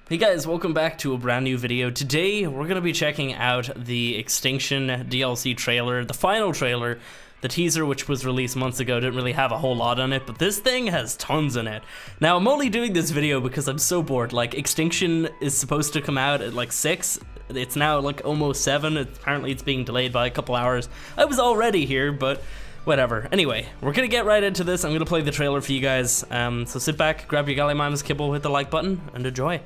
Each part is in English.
Hey guys, welcome back to a brand new video. Today we're going to be checking out the Extinction DLC trailer, the final trailer. The teaser, which was released months ago, didn't really have a whole lot on it, but this thing has tons in it. Now, I'm only doing this video because I'm so bored. Like, Extinction is supposed to come out at like 6. It's now like almost 7. Apparently it's being delayed by a couple hours. I was already here, but whatever. Anyway, we're gonna get right into this. I'm gonna play the trailer for you guys. So sit back, grab your Gallimamus kibble, hit the like button, and enjoy.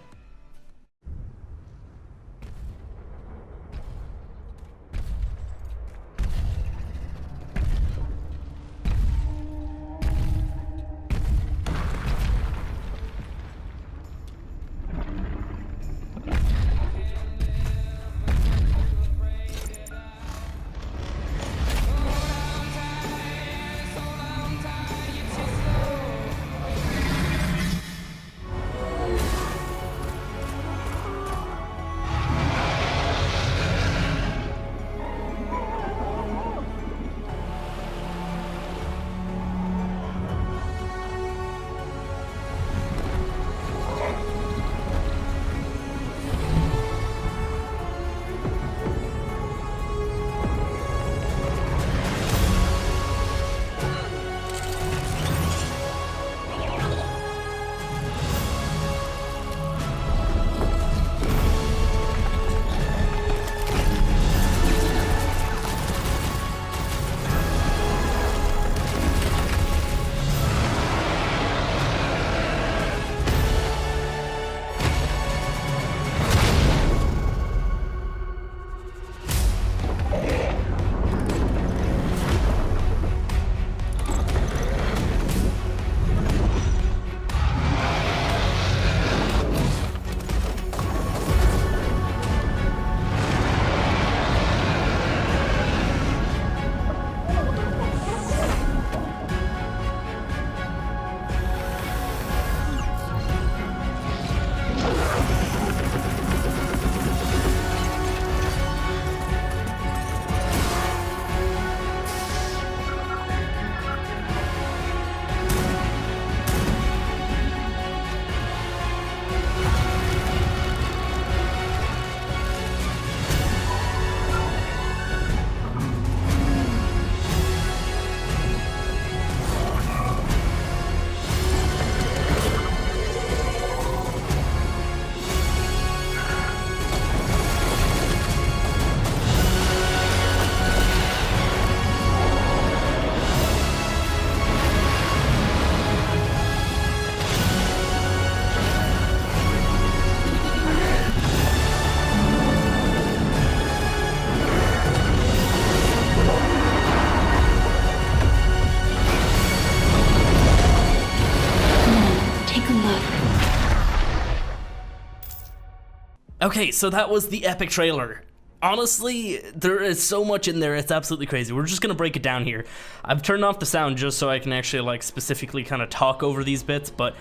Okay, so that was the epic trailer. Honestly, there is so much in there, it's absolutely crazy. We're just gonna break it down here. I've turned off the sound just so I can actually like specifically kind of talk over these bits, but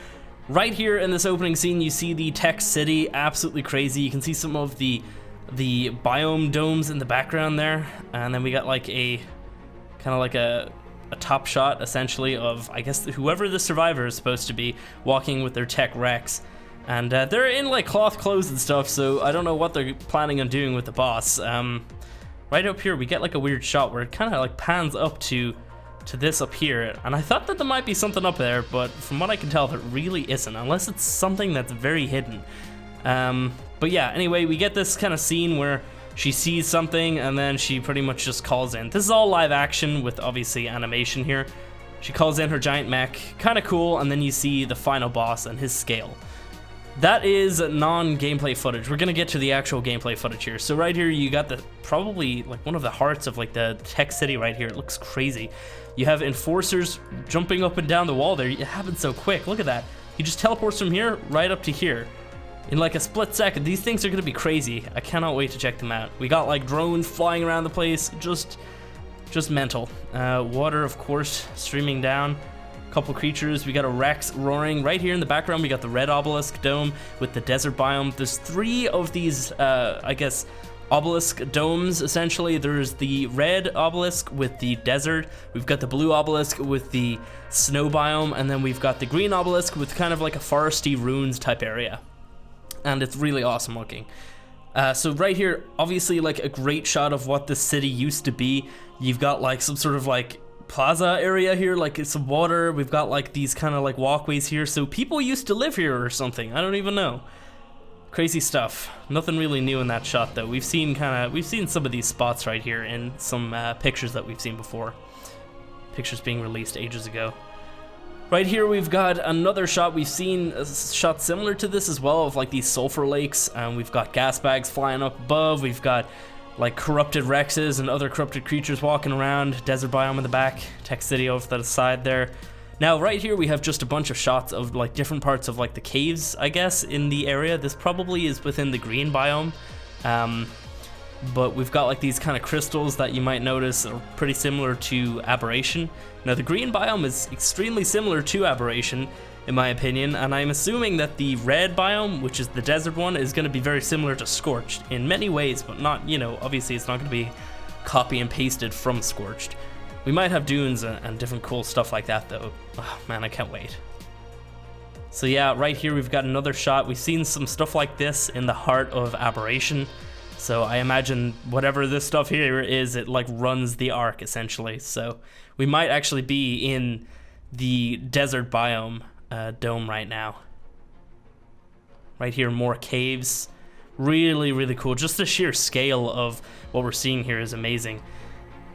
right here in this opening scene, you see the tech city, absolutely crazy. You can see some of the biome domes in the background there, and then we got like a kind of like a top shot essentially of, I guess, whoever the survivor is supposed to be walking with their tech Rex. And they're in like cloth clothes and stuff, so I don't know what they're planning on doing with the boss. Right up here we get like a weird shot where it kind of like pans up to this up here, and I thought that there might be something up there, but from what I can tell there really isn't, unless it's something that's very hidden. But yeah, anyway, we get this kind of scene where she sees something and then she pretty much just calls in. This is all live action with obviously animation here. She calls in her giant mech, kind of cool, and then you see the final boss and his scale. That is non-gameplay footage. We're gonna get to the actual gameplay footage here. So right here you got the probably like one of the hearts of like the tech city right here. It looks crazy. You have enforcers jumping up and down the wall there. It happens so quick. Look at that. He just teleports from here right up to here in like a split second. These things are gonna be crazy. I cannot wait to check them out. We got like drones flying around the place. Just mental. Water, of course, streaming down. Couple creatures. We got a Rex roaring right here in the background. We got the red obelisk dome with the desert biome. There's 3 of these I guess obelisk domes essentially. There's the red obelisk with the desert, we've got the blue obelisk with the snow biome, and then we've got the green obelisk with kind of like a foresty ruins type area. and it's really awesome looking. So right here, obviously like a great shot of what the city used to be. You've got like some sort of like plaza area here, like some water. We've got like these kind of like walkways here, so people used to live here or something. I don't even know. Crazy stuff. Nothing really new in that shot though. We've seen some of these spots right here in some pictures that we've seen before. Pictures being released ages ago. Right here we've got another shot. We've seen a shot similar to this as well, of like these sulfur lakes, and we've got gas bags flying up above. We've got like corrupted Rexes and other corrupted creatures walking around. Desert biome in the back, Tech City over to the side there. Now right here we have just a bunch of shots of like different parts of like the caves, I guess, in the area. This probably is within the green biome. But we've got like these kind of crystals that you might notice are pretty similar to Aberration. Now the green biome is extremely similar to Aberration, in my opinion, and I'm assuming that the red biome, which is the desert one, is going to be very similar to Scorched in many ways, but not, you know, obviously it's not going to be copy and pasted from Scorched. We might have dunes and different cool stuff like that though. Oh man, I can't wait. So yeah, right here we've got another shot. We've seen some stuff like this in the heart of Aberration. So I imagine whatever this stuff here is, it like runs the ARK essentially. So we might actually be in the desert biome dome right now. Right here, more caves. Really, really cool. Just the sheer scale of what we're seeing here is amazing.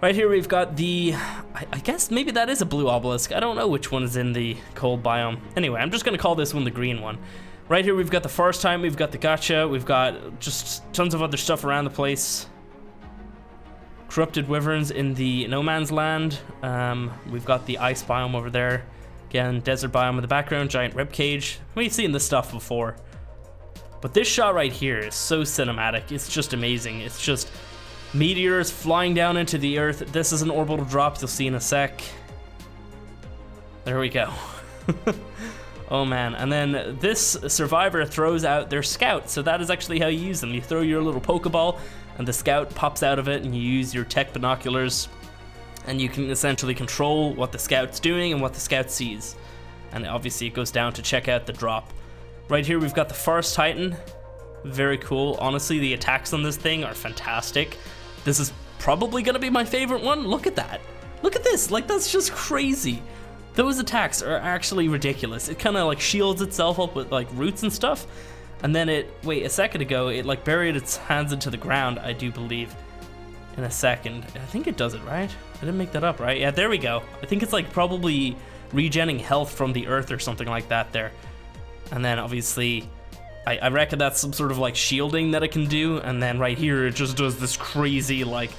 Right here we've got the, I guess maybe that is a blue obelisk. I don't know which one is in the cold biome. Anyway, I'm just gonna call this one the green one. Right here we've got the first time, we've got the gacha, we've got just tons of other stuff around the place. Corrupted wyverns in the no man's land. We've got the ice biome over there. Again, desert biome in the background, giant ribcage. We've seen this stuff before. But this shot right here is so cinematic, it's just amazing. It's just meteors flying down into the earth. This is an orbital drop, you'll see in a sec. There we go. Oh man, and then this survivor throws out their scout, so that is actually how you use them. You throw your little Pokeball, and the scout pops out of it, and you use your tech binoculars, and you can essentially control what the scout's doing and what the scout sees. And obviously it goes down to check out the drop. Right here we've got the Forest Titan. Very cool. Honestly, the attacks on this thing are fantastic. This is probably gonna be my favorite one. Look at that. Look at this, like that's just crazy. Those attacks are actually ridiculous. It kind of like shields itself up with like roots and stuff. And then wait, a second ago, it like buried its hands into the ground, I do believe, in a second. I think it does it, right? I didn't make that up, right? Yeah, there we go. I think it's like probably regenerating health from the earth or something like that there. And then obviously, I reckon that's some sort of like shielding that it can do. And then right here, it just does this crazy like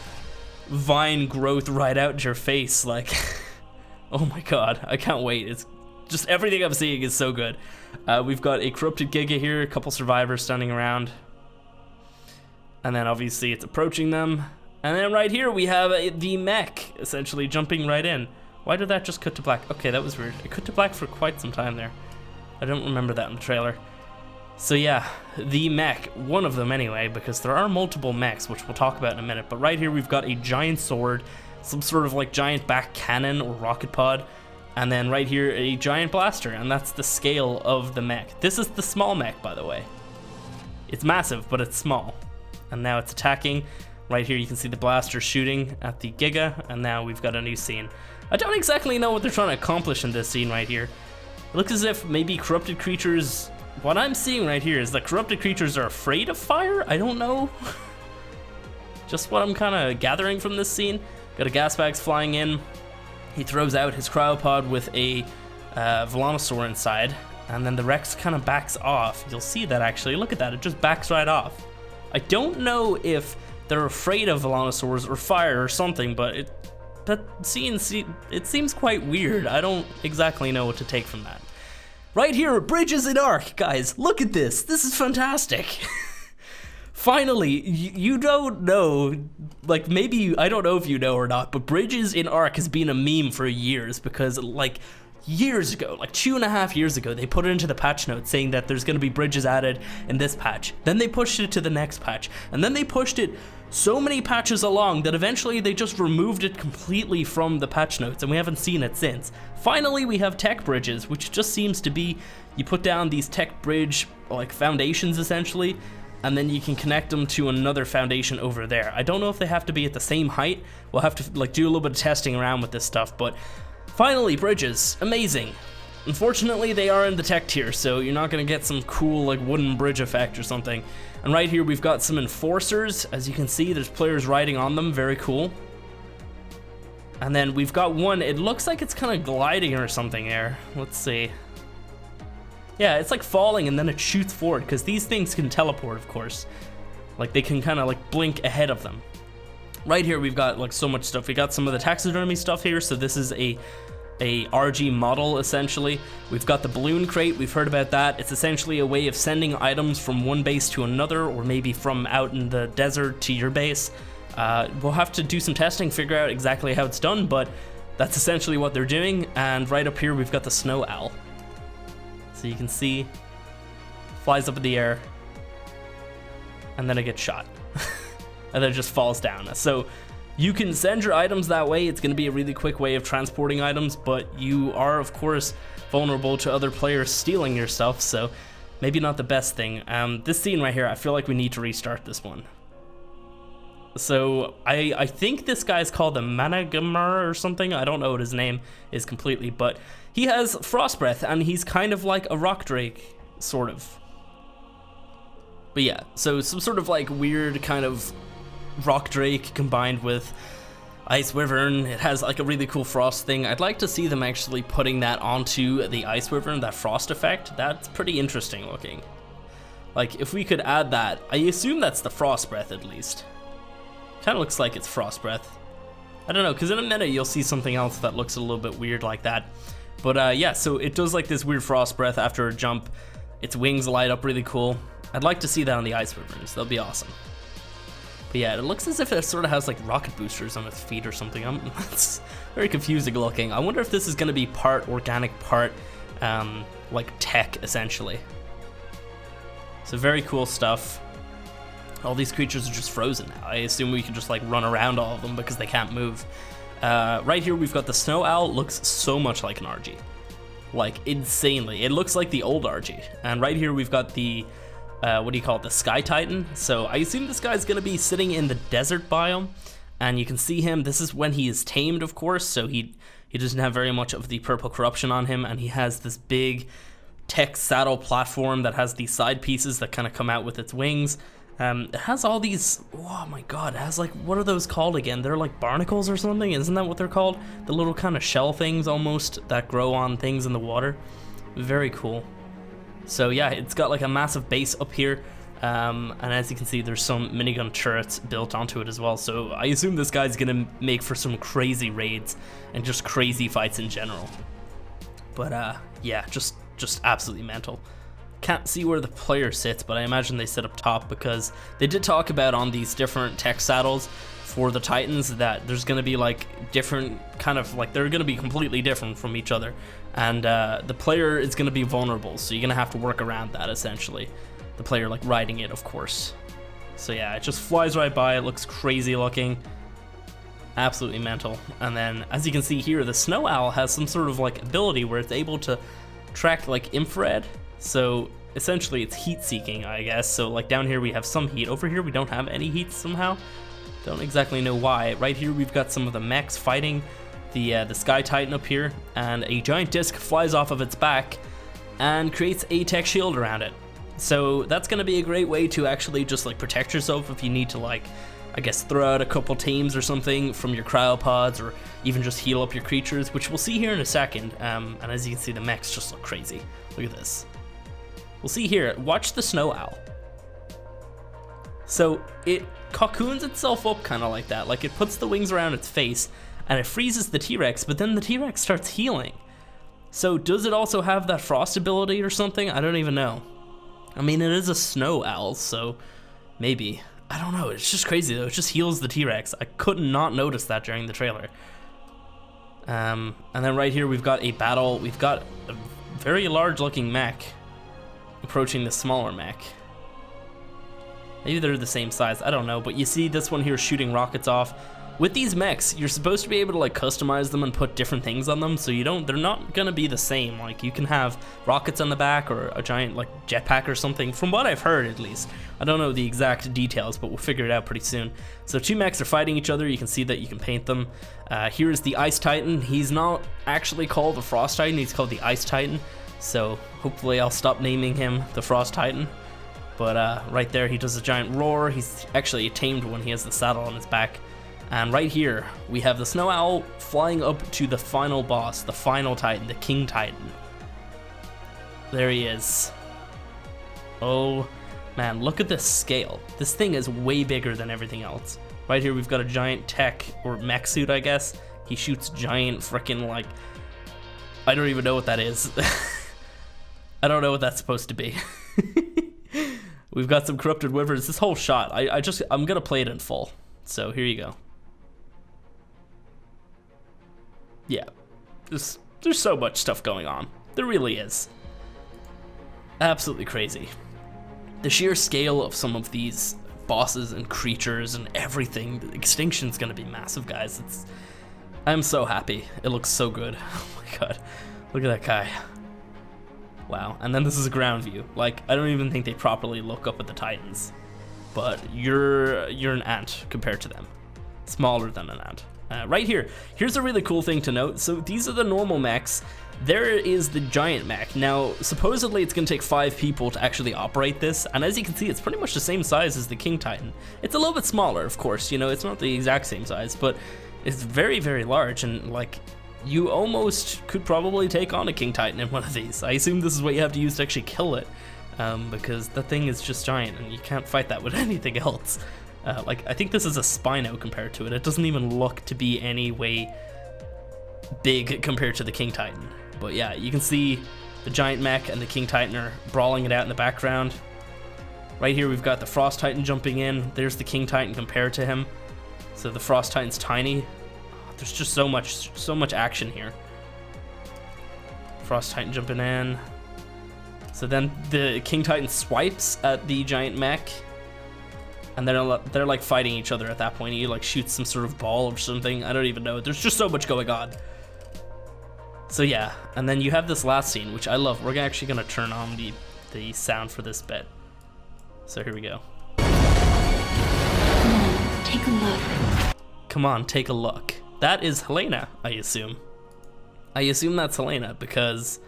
vine growth right out into your face, like... Oh my god, I can't wait. It's just everything I'm seeing is so good. We've got a corrupted Giga here, a couple survivors standing around. And then obviously it's approaching them. And then right here we have the MECH essentially jumping right in. Why did that just cut to black? Okay, that was weird. It cut to black for quite some time there. I don't remember that in the trailer. So yeah, the MECH, one of them anyway, because there are multiple mechs, which we'll talk about in a minute. But right here we've got a giant sword, some sort of like giant back cannon or rocket pod, and then right here a giant blaster, and that's the scale of the mech. This is the small mech, by the way. It's massive, but it's small. And now it's attacking. Right here you can see the blaster shooting at the Giga, and now we've got a new scene. I don't exactly know what they're trying to accomplish in this scene right here. It looks as if maybe corrupted creatures... What I'm seeing right here is that corrupted creatures are afraid of fire? I don't know. Just what I'm kind of gathering from this scene. Got a gas bags flying in. He throws out his cryopod with a Velonosaur inside, and then the Rex kind of backs off. You'll see that actually. Look at that, it just backs right off. I don't know if they're afraid of Velonosaurs or fire or something, but that scene, it seems quite weird. I don't exactly know what to take from that. Right here, bridges in ARK, guys. Look at this. This is fantastic. Finally, you don't know, like maybe, I don't know if you know or not, but bridges in ARK has been a meme for years because like years ago, like 2.5 years ago, they put it into the patch notes saying that there's going to be bridges added in this patch. Then they pushed it to the next patch, and then they pushed it so many patches along that eventually they just removed it completely from the patch notes, and we haven't seen it since. Finally, we have tech bridges, which just seems to be, you put down these tech bridge like foundations essentially, and then you can connect them to another foundation over there. I don't know if they have to be at the same height. We'll have to like do a little bit of testing around with this stuff, but finally, bridges, amazing. Unfortunately, they are in the tech tier, so you're not gonna get some cool like wooden bridge effect or something. And right here, we've got some enforcers. As you can see, there's players riding on them, very cool. And then we've got one, it looks like it's kind of gliding or something there. Let's see. Yeah, it's like falling and then it shoots forward, because these things can teleport, of course. Like they can kind of like blink ahead of them. Right here, we've got like so much stuff. We got some of the taxidermy stuff here, so this is a RG model essentially. We've got the balloon crate, we've heard about that. It's essentially a way of sending items from one base to another, or maybe from out in the desert to your base. We'll have to do some testing, figure out exactly how it's done, but that's essentially what they're doing. And right up here, we've got the snow owl. So you can see, flies up in the air, and then it gets shot. And then it just falls down. So you can send your items that way. It's going to be a really quick way of transporting items, but you are, of course, vulnerable to other players stealing your stuff, so maybe not the best thing. This scene right here, I feel like we need to restart this one. So I think this guy's called the Managamar or something. I don't know what his name is completely, but he has frost breath, and he's kind of like a rock drake, sort of. But yeah, so some sort of like weird kind of rock drake combined with ice wyvern. It has like a really cool frost thing. I'd like to see them actually putting that onto the ice wyvern, that frost effect. That's pretty interesting looking. Like if we could add that, I assume that's the frost breath at least. Kind of looks like it's frost breath. I don't know, because in a minute you'll see something else that looks a little bit weird like that. But yeah, so it does like this weird frost breath after a jump. Its wings light up really cool. I'd like to see that on the ice wyverns. That'll be awesome. But yeah, it looks as if it sort of has like rocket boosters on its feet or something. It's very confusing looking. I wonder if this is going to be part organic, part like tech essentially. So very cool stuff. All these creatures are just frozen now. I assume we can just like run around all of them because they can't move. Right here we've got the snow owl. Looks so much like an RG, like insanely. It looks like the old RG. And right here we've got the what do you call it, the Sky Titan. So I assume this guy's gonna be sitting in the desert biome, and you can see him. This is when he is tamed, of course, so he doesn't have very much of the purple corruption on him, and he has this big tech saddle platform that has these side pieces that kind of come out with its wings. It has all these, oh my god, it has like, what are those called again? They're like barnacles or something, isn't that what they're called? The little kind of shell things almost that grow on things in the water. Very cool. So yeah, it's got like a massive base up here, and as you can see, there's some minigun turrets built onto it as well. So I assume this guy's gonna make for some crazy raids and just crazy fights in general. But yeah, just absolutely mental. Can't see where the player sits, but I imagine they sit up top, because they did talk about on these different tech saddles for the Titans that there's gonna be like different kind of like, they're gonna be completely different from each other, and the player is gonna be vulnerable, so you're gonna have to work around that essentially. The player like riding it, of course. So yeah, it just flies right by. It looks crazy looking, absolutely mental. And then as you can see here, the snow owl has some sort of like ability where it's able to track like infrared. So essentially it's heat seeking, I guess. So like down here we have some heat. Over here we don't have any heat somehow. Don't exactly know why. Right here we've got some of the mechs fighting the Sky Titan up here, and a giant disc flies off of its back and creates a tech shield around it. So that's gonna be a great way to actually just like protect yourself if you need to, like, I guess throw out a couple teams or something from your cryopods, or even just heal up your creatures, which we'll see here in a second. And as you can see, the mechs just look crazy. Look at this. We'll see here, watch the snow owl. So it cocoons itself up kind of like that, like it puts the wings around its face and it freezes the T-Rex, but then the T-Rex starts healing. So does it also have that frost ability or something? I don't even know. I mean, it is a snow owl, so maybe. I don't know, it's just crazy though, it just heals the T-Rex. I could not notice that during the trailer. And then right here we've got a battle. We've got a very large looking mech approaching the smaller mech. Maybe they're the same size, I don't know, but you see this one here shooting rockets off. With these mechs, you're supposed to be able to like customize them and put different things on them, so they're not gonna be the same. Like you can have rockets on the back or a giant like jetpack or something, from what I've heard at least. I don't know the exact details, but we'll figure it out pretty soon. So two mechs are fighting each other. You can see that you can paint them. Here is the Ice Titan. He's not actually called the Frost Titan, he's called the Ice Titan. So hopefully I'll stop naming him the Frost Titan. But right there he does a giant roar. He's actually tamed when he has the saddle on his back. And right here, we have the Snow Owl flying up to the final boss, the final Titan, the King Titan. There he is. Oh man, look at this scale. This thing is way bigger than everything else. Right here, we've got a giant tech, or mech suit, I guess. He shoots giant frickin' like, I don't even know what that is. I don't know what that's supposed to be. We've got some corrupted wyverns. This whole shot, I'm gonna play it in full. So here you go. Yeah, there's so much stuff going on. There really is. Absolutely crazy. The sheer scale of some of these bosses and creatures and everything, Extinction's gonna be massive, guys. I'm so happy. It looks so good. Oh my god, look at that guy. Wow, and then this is a ground view. Like, I don't even think they properly look up at the Titans. But you're an ant compared to them. Smaller than an ant. Right here, here's a really cool thing to note. So these are the normal mechs. There is the giant mech. Now, supposedly it's gonna take 5 people to actually operate this, and as you can see, it's pretty much the same size as the King Titan. It's a little bit smaller, of course, you know, it's not the exact same size, but it's very, very large, and like, you almost could probably take on a King Titan in one of these. I assume this is what you have to use to actually kill it, because that thing is just giant, and you can't fight that with anything else. Like, I think this is a Spino compared to it. It doesn't even look to be any way big compared to the King Titan. But yeah, you can see the giant mech and the King Titan are brawling it out in the background. Right here we've got the Frost Titan jumping in. There's the King Titan compared to him. So the Frost Titan's tiny. There's just so much action here. Frost Titan jumping in. So then the King Titan swipes at the giant mech. And they're like fighting each other at that point. He like shoots some sort of ball or something. I don't even know. There's just so much going on. So yeah, and then you have this last scene, which I love. We're actually gonna turn on the sound for this bit. So here we go. Take a look. Come on, take a look. That is Helena, I assume. I assume that's Helena because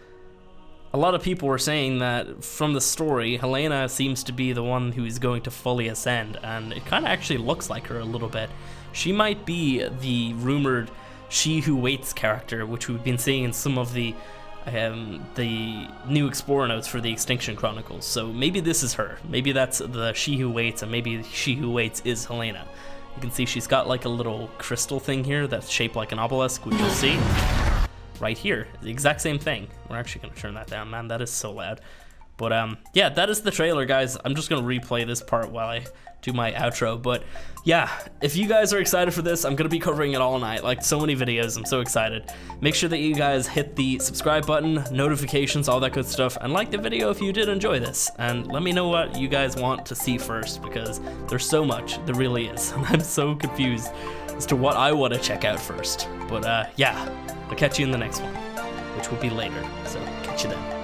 a lot of people were saying that from the story, Helena seems to be the one who is going to fully ascend, and it kind of actually looks like her a little bit. She might be the rumored She Who Waits character, which we've been seeing in some of the new Explorer notes for the Extinction Chronicles. So maybe this is her. Maybe that's the She Who Waits, and maybe She Who Waits is Helena. You can see she's got like a little crystal thing here that's shaped like an obelisk, which you'll see right here. The exact same thing. We're actually gonna turn that down, man. That is so loud. But yeah, that is the trailer, guys. I'm just gonna replay this part while I do my outro. But yeah, if you guys are excited for this, I'm gonna be covering it all night. Like so many videos, I'm so excited. Make sure that you guys hit the subscribe button, notifications, all that good stuff, and like the video if you did enjoy this. And let me know what you guys want to see first, because there's so much, there really is. And I'm so confused as to what I want to check out first. But yeah, I'll catch you in the next one, which will be later. So catch you then.